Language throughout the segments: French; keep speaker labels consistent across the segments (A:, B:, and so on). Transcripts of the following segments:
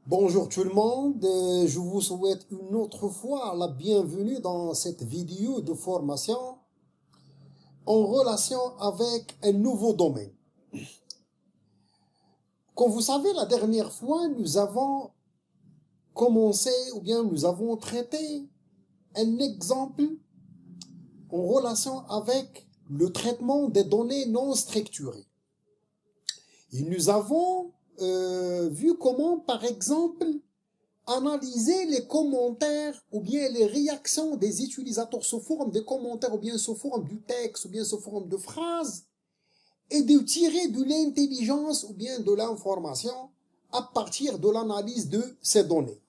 A: Bonjour tout le monde, je vous souhaite une autre fois la bienvenue dans cette vidéo de formation en relation avec un nouveau domaine. Comme vous savez, la dernière fois, nous avons commencé ou bien nous avons traité un exemple en relation avec le traitement des données non structurées. Et nous avons vu comment, par exemple, analyser les commentaires ou bien les réactions des utilisateurs sous forme de commentaires ou bien sous forme du texte ou bien sous forme de phrases et de tirer de l'intelligence ou bien de l'information à partir de l'analyse de ces données.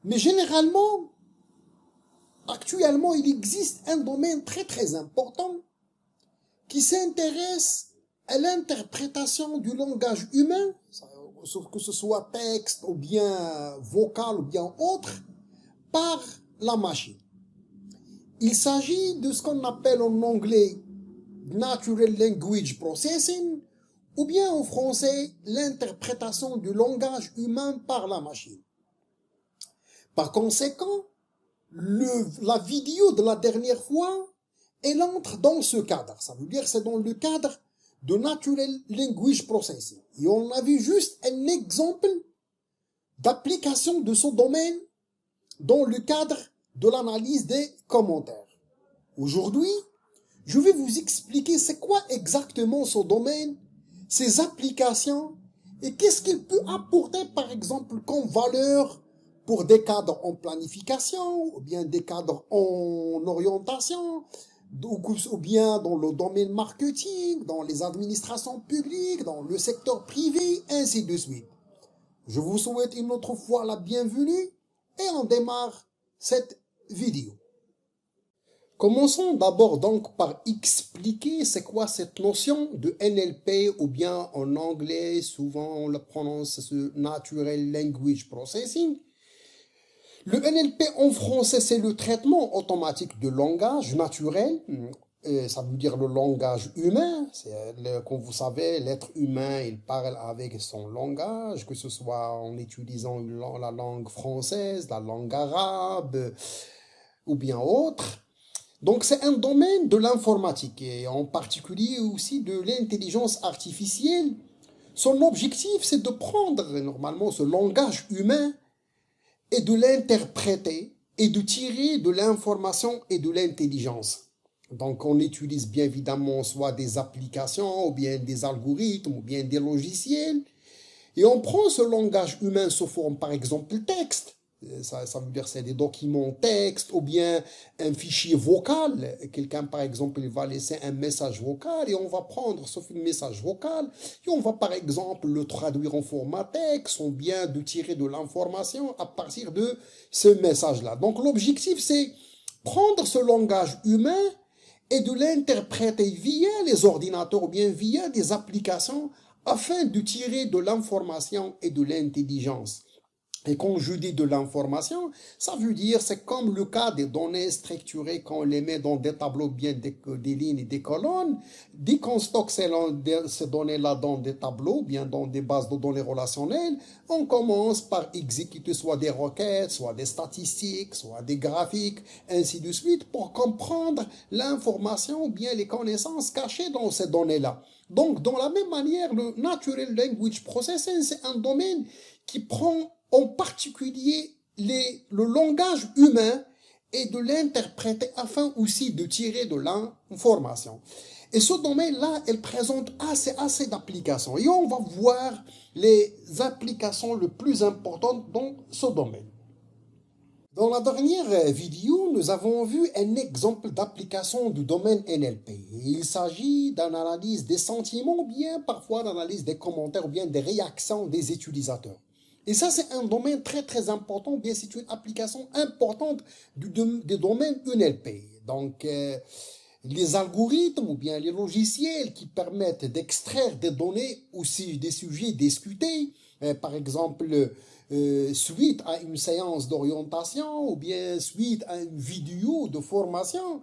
A: Mais généralement, actuellement, il existe un domaine très important qui s'intéresse à l'interprétation du langage humain, que ce soit texte ou bien vocal ou bien autre, par la machine. Il s'agit de ce qu'on appelle en anglais Natural Language Processing ou bien en français l'interprétation du langage humain par la machine. Par conséquent, la vidéo de la dernière fois, elle entre dans ce cadre. Ça veut dire que c'est dans le cadre de Natural Language Processing. Et on a vu juste un exemple d'application de ce domaine dans le cadre de l'analyse des commentaires. Aujourd'hui, je vais vous expliquer c'est quoi exactement ce domaine, ses applications et qu'est-ce qu'il peut apporter par exemple comme valeur pour des cadres en planification ou bien des cadres en orientation ou bien dans le domaine marketing, dans les administrations publiques, dans le secteur privé, ainsi de suite. Je vous souhaite une autre fois la bienvenue et on démarre cette vidéo. Commençons d'abord donc par expliquer c'est quoi cette notion de NLP ou bien en anglais souvent on le prononce Natural Language Processing. Le NLP en français, c'est le traitement automatique de langage naturel. Ça veut dire le langage humain. Comme vous savez, l'être humain, il parle avec son langage, que ce soit en utilisant la langue française, la langue arabe ou bien autre. Donc, c'est un domaine de l'informatique et en particulier aussi de l'intelligence artificielle. Son objectif, c'est de prendre normalement ce langage humain et de l'interpréter et de tirer de l'information et de l'intelligence. Donc on utilise bien évidemment soit des applications ou bien des algorithmes ou bien des logiciels et on prend ce langage humain sous forme par exemple texte. Ça veut dire c'est des documents texte ou bien un fichier vocal. Quelqu'un par exemple il va laisser un message vocal et on va prendre ce message vocal et on va par exemple le traduire en format texte ou bien de tirer de l'information à partir de ce message-là. Donc l'objectif c'est prendre ce langage humain et de l'interpréter via les ordinateurs ou bien via des applications afin de tirer de l'information et de l'intelligence. Et quand je dis de l'information, ça veut dire, c'est comme le cas des données structurées quand on les met dans des tableaux, bien des lignes et des colonnes. Dès qu'on stocke ces données-là dans des tableaux, bien dans des bases de données relationnelles, on commence par exécuter soit des requêtes, soit des statistiques, soit des graphiques, ainsi de suite, pour comprendre l'information ou bien les connaissances cachées dans ces données-là. Donc, dans la même manière, le Natural Language Processing, c'est un domaine qui prend en particulier le langage humain et de l'interpréter afin aussi de tirer de l'information. Et ce domaine-là, il présente assez d'applications. Et on va voir les applications les plus importantes dans ce domaine. Dans la dernière vidéo, nous avons vu un exemple d'application du domaine NLP. Il s'agit d'une analyse des sentiments ou bien parfois d'analyse des commentaires ou bien des réactions des utilisateurs. Et ça, c'est un domaine très important, bien c'est une application importante du domaine NLP. Donc, Les algorithmes ou bien les logiciels qui permettent d'extraire des données aussi des sujets discutés, par exemple suite à une séance d'orientation ou bien suite à une vidéo de formation,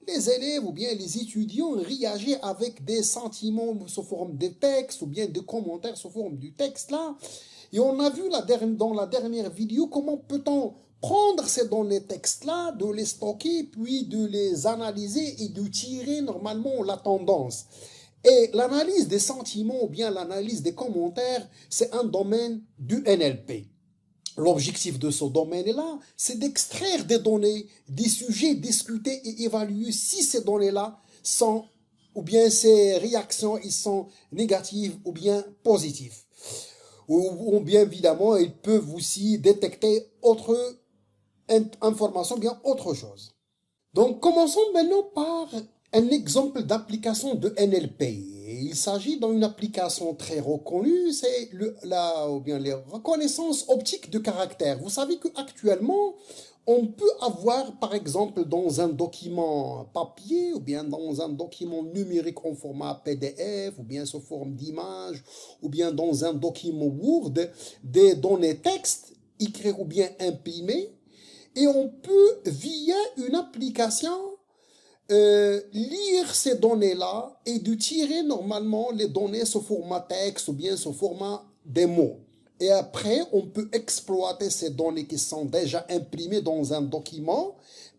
A: les élèves ou bien les étudiants réagissent avec des sentiments sous forme de texte ou bien de commentaires sous forme du texte là. Et on a vu dans la dernière vidéo comment peut-on prendre ces données textes-là, de les stocker, puis de les analyser et de tirer normalement la tendance. Et l'analyse des sentiments ou bien l'analyse des commentaires, c'est un domaine du NLP. L'objectif de ce domaine-là, c'est d'extraire des données, des sujets discutés et évaluer si ces données-là sont, ou bien ces réactions, ils sont négatives ou bien positives. Ou bien évidemment, ils peuvent aussi détecter autre information, bien autre chose. Donc, commençons maintenant par un exemple d'application de NLP. Il s'agit d'une application très reconnue, c'est les reconnaissances optiques de caractères. Vous savez qu'actuellement, on peut avoir, par exemple, dans un document papier ou bien dans un document numérique en format PDF ou bien sous forme d'image ou bien dans un document Word, des données texte écrites ou bien imprimées. Et on peut, via une application, lire ces données-là et de tirer normalement les données sous format texte ou bien sous format des mots. Et après, on peut exploiter ces données qui sont déjà imprimées dans un document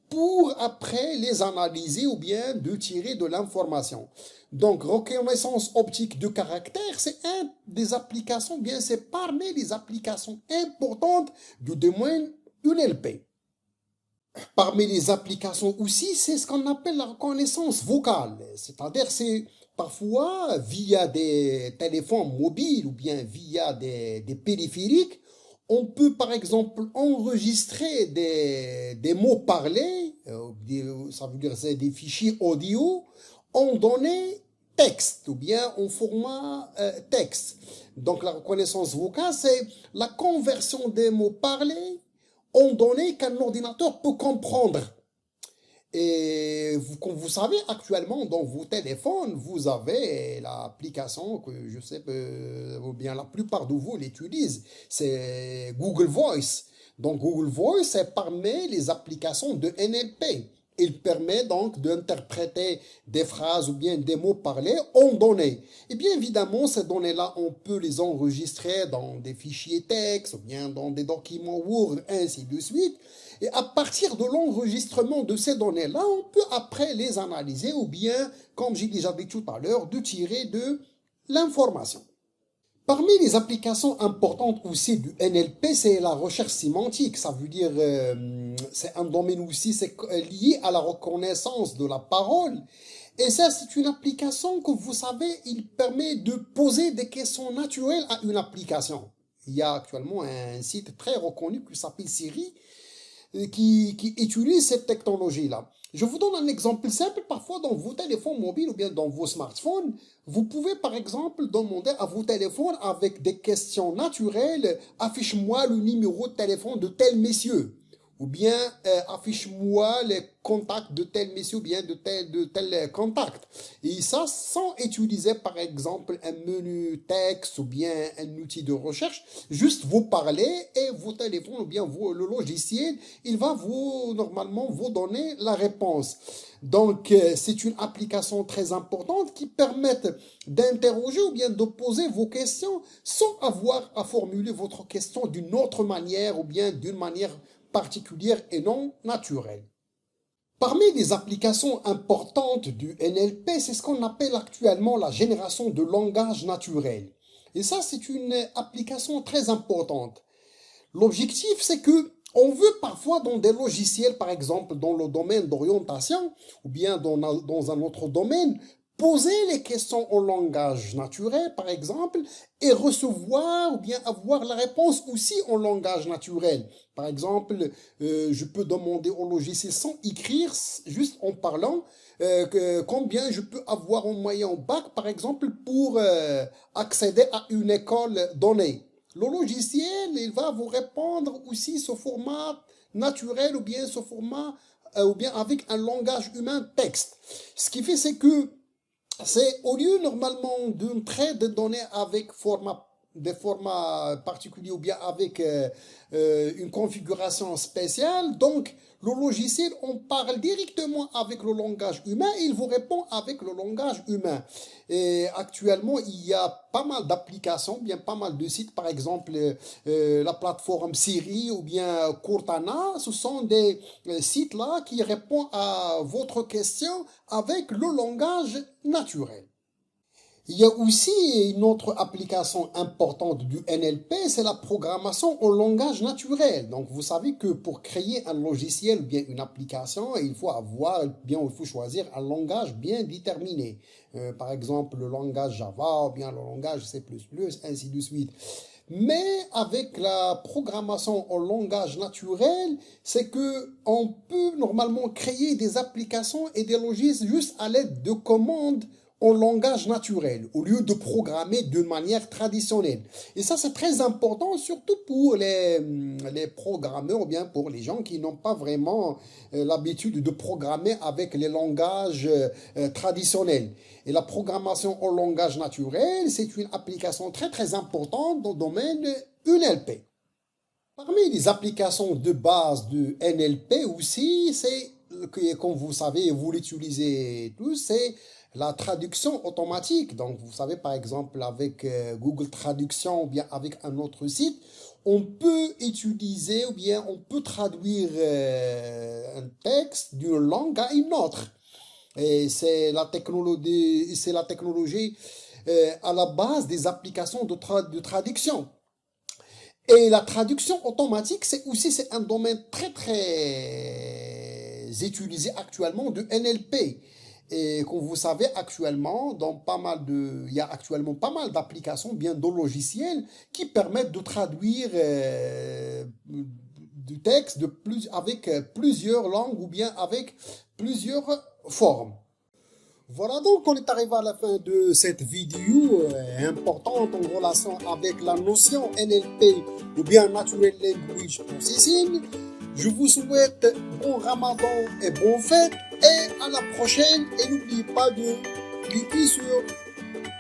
A: pour après les analyser ou bien de tirer de l'information. Donc, reconnaissance optique de caractère, c'est un des applications, bien c'est parmi les applications importantes du domaine NLP. Parmi les applications aussi, c'est ce qu'on appelle la reconnaissance vocale. C'est-à-dire, c'est parfois via des téléphones mobiles ou bien via des périphériques, on peut par exemple enregistrer des mots parlés, ça veut dire c'est des fichiers audio, en données texte ou bien en format texte. Donc la reconnaissance vocale, c'est la conversion des mots parlés en données qu'un ordinateur peut comprendre. Et comme vous savez, actuellement, dans vos téléphones, vous avez l'application que je sais, ou bien la plupart de vous l'utilisent, c'est Google Voice. Donc Google Voice est parmi les applications de NLP. Il permet donc d'interpréter des phrases ou bien des mots parlés en données. Et bien évidemment, ces données-là, on peut les enregistrer dans des fichiers texte ou bien dans des documents Word, ainsi de suite. Et à partir de l'enregistrement de ces données-là, on peut après les analyser ou bien, comme j'ai déjà dit tout à l'heure, de tirer de l'information. Parmi les applications importantes aussi du NLP, c'est la recherche sémantique. Ça veut dire, c'est un domaine aussi c'est lié à la reconnaissance de la parole. Et ça, c'est une application que vous savez, il permet de poser des questions naturelles à une application. Il y a actuellement un site très reconnu qui s'appelle Siri, qui utilisent cette technologie-là. Je vous donne un exemple simple. Parfois, dans vos téléphones mobiles ou bien dans vos smartphones, vous pouvez par exemple demander à vos téléphones avec des questions naturelles, affiche-moi le numéro de téléphone de tel monsieur. Ou bien affiche-moi les contacts de tel monsieur ou bien de tel contact. Et ça, sans utiliser par exemple un menu texte ou bien un outil de recherche, juste vous parlez et vos téléphones ou bien le logiciel, il va normalement vous donner la réponse. Donc, c'est une application très importante qui permet d'interroger ou bien de poser vos questions sans avoir à formuler votre question d'une autre manière ou bien d'une manière particulière et non naturelle. Parmi les applications importantes du NLP, c'est ce qu'on appelle actuellement la génération de langage naturel. Et ça, c'est une application très importante. L'objectif, c'est que on veut parfois dans des logiciels, par exemple dans le domaine d'orientation ou bien dans un autre domaine, poser les questions en langage naturel, par exemple, et recevoir ou bien avoir la réponse aussi en langage naturel. Par exemple, je peux demander au logiciel sans écrire, juste en parlant, combien je peux avoir en moyenne bac, par exemple, pour accéder à une école donnée. Le logiciel, il va vous répondre aussi sous format naturel ou bien sous format ou bien avec un langage humain texte. Ce qui fait, c'est que c'est au lieu normalement d'un trait de données avec des formats particuliers ou bien avec une configuration spéciale. Donc, le logiciel, on parle directement avec le langage humain et il vous répond avec le langage humain. Et actuellement, il y a pas mal d'applications, bien pas mal de sites, par exemple la plateforme Siri ou bien Cortana. Ce sont des sites là qui répondent à votre question avec le langage naturel. Il y a aussi une autre application importante du NLP, c'est la programmation en langage naturel. Donc, vous savez que pour créer un logiciel ou bien une application, il faut choisir un langage bien déterminé. Par exemple, le langage Java ou bien le langage C++, ainsi de suite. Mais avec la programmation en langage naturel, c'est que on peut normalement créer des applications et des logiciels juste à l'aide de commandes en langage naturel, au lieu de programmer d'une manière traditionnelle. Et ça, c'est très important, surtout pour les programmeurs, ou bien pour les gens qui n'ont pas vraiment l'habitude de programmer avec les langages traditionnels. Et la programmation en langage naturel, c'est une application très, très importante dans le domaine NLP. Parmi les applications de base de NLP aussi, c'est, comme vous savez, vous l'utilisez tous, c'est la traduction automatique. Donc, vous savez, par exemple, avec Google Traduction ou bien avec un autre site, on peut utiliser ou bien on peut traduire un texte d'une langue à une autre. Et c'est la technologie à la base des applications de traduction. Et la traduction automatique, c'est un domaine très très utilisé actuellement de NLP. Et comme vous savez, actuellement, il y a actuellement pas mal d'applications, bien de logiciels, qui permettent de traduire du texte avec plusieurs langues ou bien avec plusieurs formes. Voilà, donc on est arrivé à la fin de cette vidéo importante en relation avec la notion NLP ou bien Natural Language Processing. Je vous souhaite bon Ramadan et bon fête et à la prochaine. Et n'oubliez pas de cliquer sur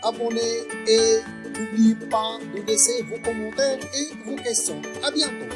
A: abonner et n'oubliez pas de laisser vos commentaires et vos questions. À bientôt.